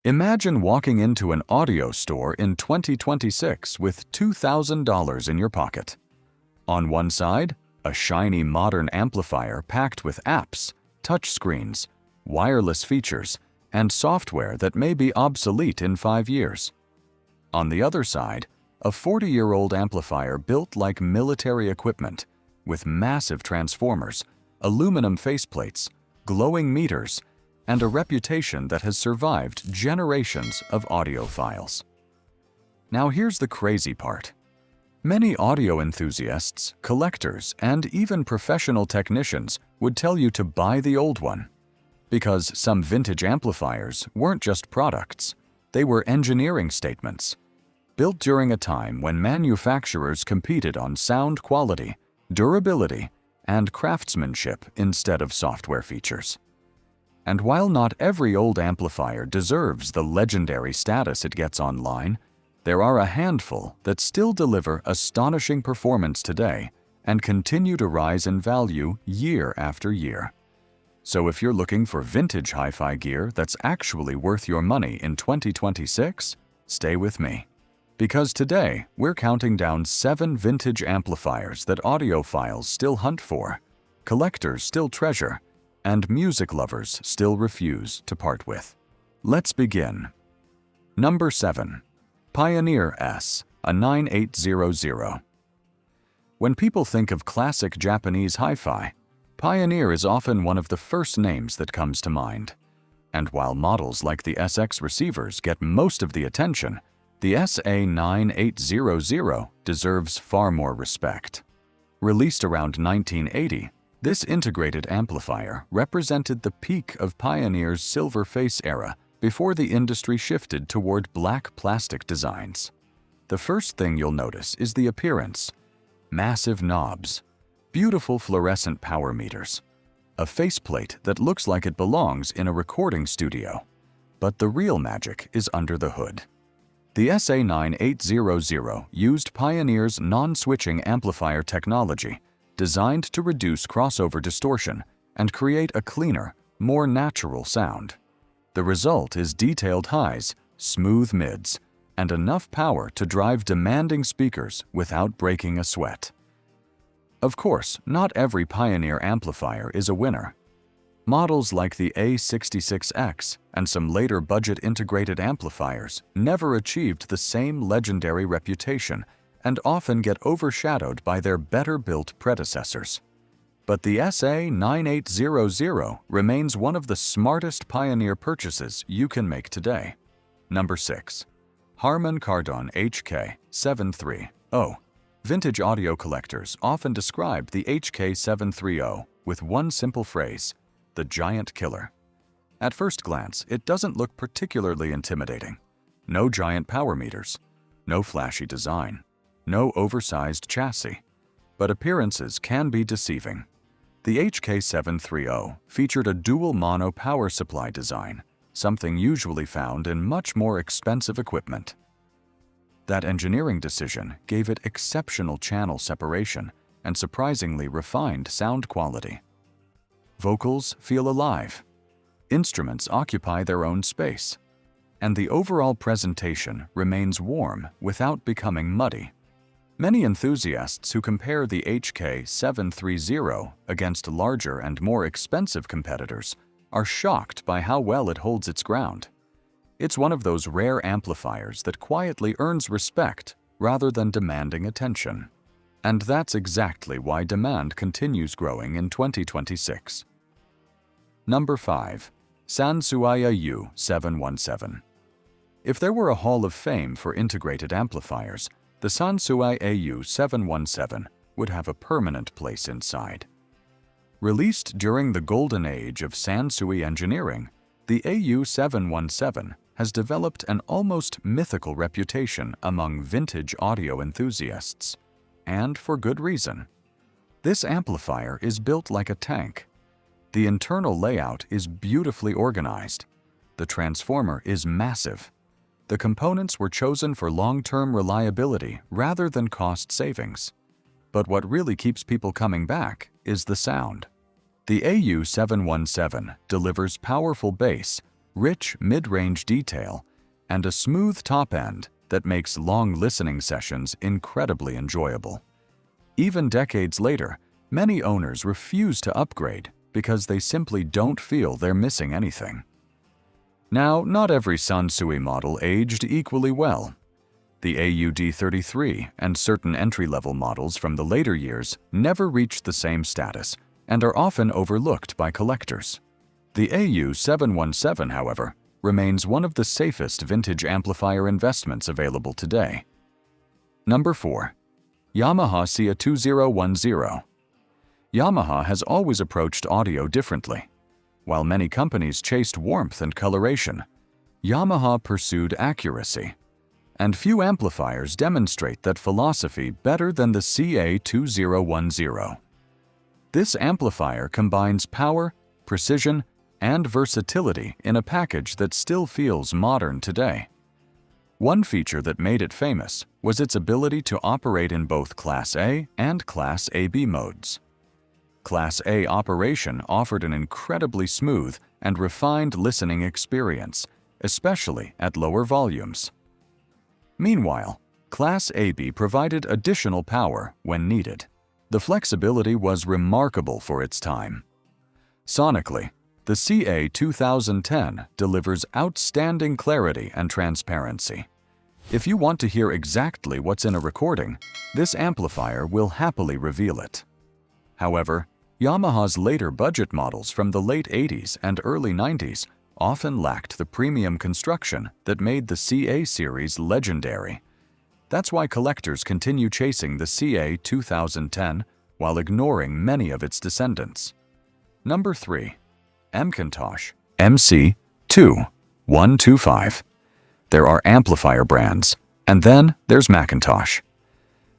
Imagine walking into an audio store in 2026 with $2,000 in your pocket. On one side, a shiny modern amplifier packed with apps, touchscreens, wireless features, and software that may be obsolete in 5 years. On the other side, a 40-year-old amplifier built like military equipment, with massive transformers, aluminum faceplates, glowing meters, and a reputation that has survived generations of audiophiles. Now here's the crazy part. Many audio enthusiasts, collectors, and even professional technicians would tell you to buy the old one, because some vintage amplifiers weren't just products, they were engineering statements, built during a time when manufacturers competed on sound quality, durability, and craftsmanship instead of software features. And while not every old amplifier deserves the legendary status it gets online, there are a handful that still deliver astonishing performance today and continue to rise in value year after year. So if you're looking for vintage hi-fi gear that's actually worth your money in 2026, stay with me. Because today, we're counting down 7 vintage amplifiers that audiophiles still hunt for, collectors still treasure, and music lovers still refuse to part with. Let's begin. Number 7. Pioneer S, a 9800. When people think of classic Japanese hi-fi, Pioneer is often one of the first names that comes to mind. And while models like the SX receivers get most of the attention, the SA-9800 deserves far more respect. Released around 1980, this integrated amplifier represented the peak of Pioneer's silver face era before the industry shifted toward black plastic designs. The first thing you'll notice is the appearance. Massive knobs, beautiful fluorescent power meters, a faceplate that looks like it belongs in a recording studio. But the real magic is under the hood. The SA-9800 used Pioneer's non-switching amplifier technology, designed to reduce crossover distortion and create a cleaner, more natural sound. The result is detailed highs, smooth mids, and enough power to drive demanding speakers without breaking a sweat. Of course, not every Pioneer amplifier is a winner. Models like the A66X and some later budget-integrated amplifiers never achieved the same legendary reputation and often get overshadowed by their better-built predecessors. But the SA-9800 remains one of the smartest Pioneer purchases you can make today. Number 6. Harman Kardon HK-730. Vintage audio collectors often describe the HK-730 with one simple phrase: the giant killer. At first glance, it doesn't look particularly intimidating. No giant power meters, no flashy design, no oversized chassis. But appearances can be deceiving. The HK-730 featured a dual mono power supply design, something usually found in much more expensive equipment. That engineering decision gave it exceptional channel separation and surprisingly refined sound quality. Vocals feel alive, instruments occupy their own space, and the overall presentation remains warm without becoming muddy. Many enthusiasts who compare the HK-730 against larger and more expensive competitors are shocked by how well it holds its ground. It's one of those rare amplifiers that quietly earns respect rather than demanding attention. And that's exactly why demand continues growing in 2026. Number 5. Sansui AU-717. If there were a Hall of Fame for integrated amplifiers, the Sansui AU-717 would have a permanent place inside. Released during the golden age of Sansui engineering, the AU-717 has developed an almost mythical reputation among vintage audio enthusiasts, and for good reason. This amplifier is built like a tank. The internal layout is beautifully organized. The transformer is massive. The components were chosen for long-term reliability rather than cost savings. But what really keeps people coming back is the sound. The AU-717 delivers powerful bass, rich mid-range detail, and a smooth top end that makes long listening sessions incredibly enjoyable. Even decades later, many owners refuse to upgrade because they simply don't feel they're missing anything. Now, not every Sansui model aged equally well. The AU-33 and certain entry-level models from the later years never reached the same status and are often overlooked by collectors. The AU-717, however, remains one of the safest vintage amplifier investments available today. Number 4. Yamaha CA-2010. Yamaha has always approached audio differently. While many companies chased warmth and coloration, Yamaha pursued accuracy. And few amplifiers demonstrate that philosophy better than the CA-2010. This amplifier combines power, precision, and versatility in a package that still feels modern today. One feature that made it famous was its ability to operate in both Class A and Class AB modes. Class A operation offered an incredibly smooth and refined listening experience, especially at lower volumes. Meanwhile, Class AB provided additional power when needed. The flexibility was remarkable for its time. Sonically, the CA-2010 delivers outstanding clarity and transparency. If you want to hear exactly what's in a recording, this amplifier will happily reveal it. However, Yamaha's later budget models from the late 80s and early 90s often lacked the premium construction that made the CA series legendary. That's why collectors continue chasing the CA-2010 while ignoring many of its descendants. Number 3. McIntosh MC2125. There are amplifier brands, and then there's McIntosh.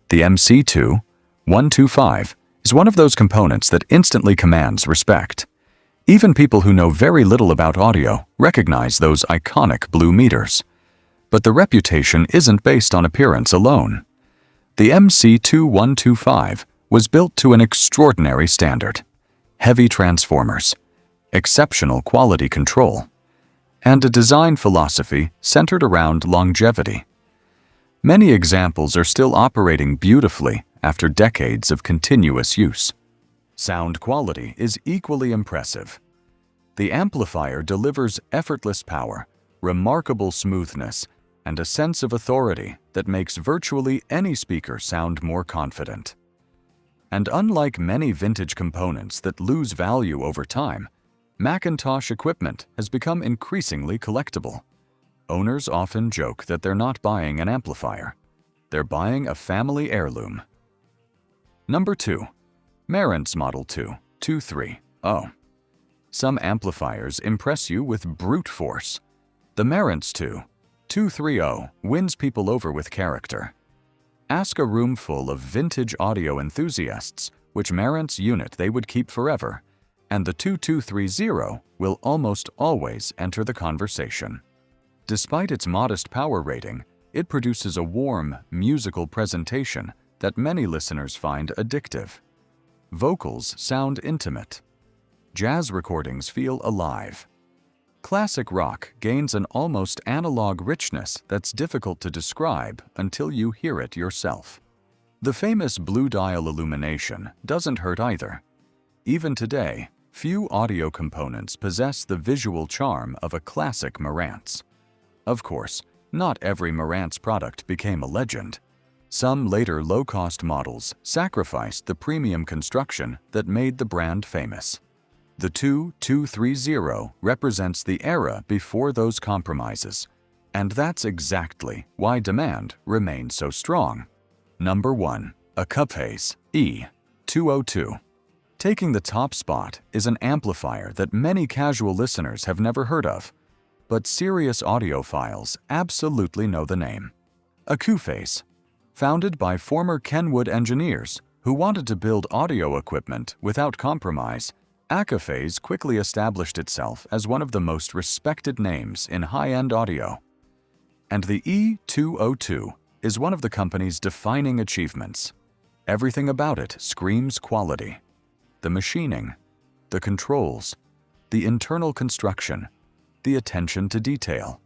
The MC2125 is one of those components that instantly commands respect. Even people who know very little about audio recognize those iconic blue meters. But the reputation isn't based on appearance alone. The MC2125 was built to an extraordinary standard: heavy transformers, exceptional quality control, and a design philosophy centered around longevity. Many examples are still operating beautifully after decades of continuous use. Sound quality is equally impressive. The amplifier delivers effortless power, remarkable smoothness, and a sense of authority that makes virtually any speaker sound more confident. And unlike many vintage components that lose value over time, McIntosh equipment has become increasingly collectible. Owners often joke that they're not buying an amplifier. They're buying a family heirloom. Number 2. Marantz Model 230. Some amplifiers impress you with brute force. The Marantz 230 wins people over with character. Ask a room full of vintage audio enthusiasts which Marantz unit they would keep forever, and the 2230 will almost always enter the conversation. Despite its modest power rating, it produces a warm, musical presentation that many listeners find addictive. Vocals sound intimate. Jazz recordings feel alive. Classic rock gains an almost analog richness that's difficult to describe until you hear it yourself. The famous blue dial illumination doesn't hurt either. Even today, few audio components possess the visual charm of a classic Marantz. Of course, not every Marantz product became a legend. Some later low-cost models sacrificed the premium construction that made the brand famous. The 2230 represents the era before those compromises, and that's exactly why demand remains so strong. Number 1. Accuphase E-202. Taking the top spot is an amplifier that many casual listeners have never heard of, but serious audiophiles absolutely know the name. Accuphase. Founded by former Kenwood engineers who wanted to build audio equipment without compromise, Accuphase quickly established itself as one of the most respected names in high-end audio. And the E-202 is one of the company's defining achievements. Everything about it screams quality. The machining, the controls, the internal construction, the attention to detail.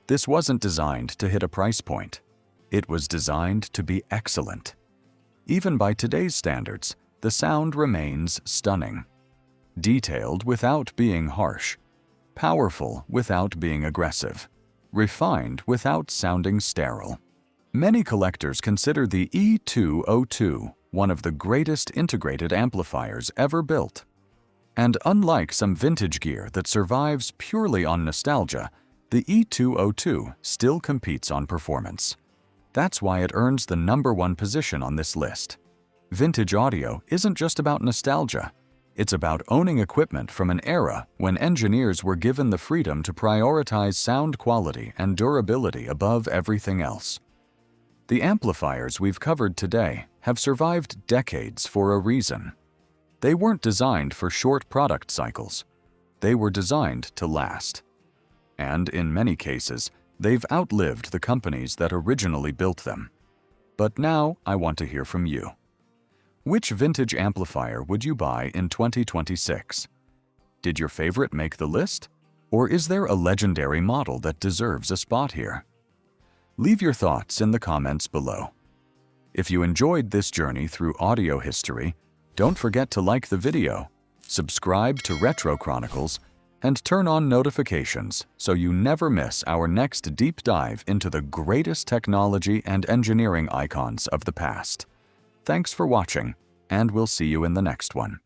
This wasn't designed to hit a price point. It was designed to be excellent. Even by today's standards, the sound remains stunning. Detailed without being harsh. Powerful without being aggressive. Refined without sounding sterile. Many collectors consider the E-202 one of the greatest integrated amplifiers ever built. And unlike some vintage gear that survives purely on nostalgia, the E-202 still competes on performance. That's why it earns the #1 position on this list. Vintage audio isn't just about nostalgia. It's about owning equipment from an era when engineers were given the freedom to prioritize sound quality and durability above everything else. The amplifiers we've covered today have survived decades for a reason. They weren't designed for short product cycles. They were designed to last. And in many cases, they've outlived the companies that originally built them. But now I want to hear from you. Which vintage amplifier would you buy in 2026? Did your favorite make the list? Or is there a legendary model that deserves a spot here? Leave your thoughts in the comments below. If you enjoyed this journey through audio history, don't forget to like the video, subscribe to Retro Chronicles, and turn on notifications so you never miss our next deep dive into the greatest technology and engineering icons of the past. Thanks for watching, and we'll see you in the next one.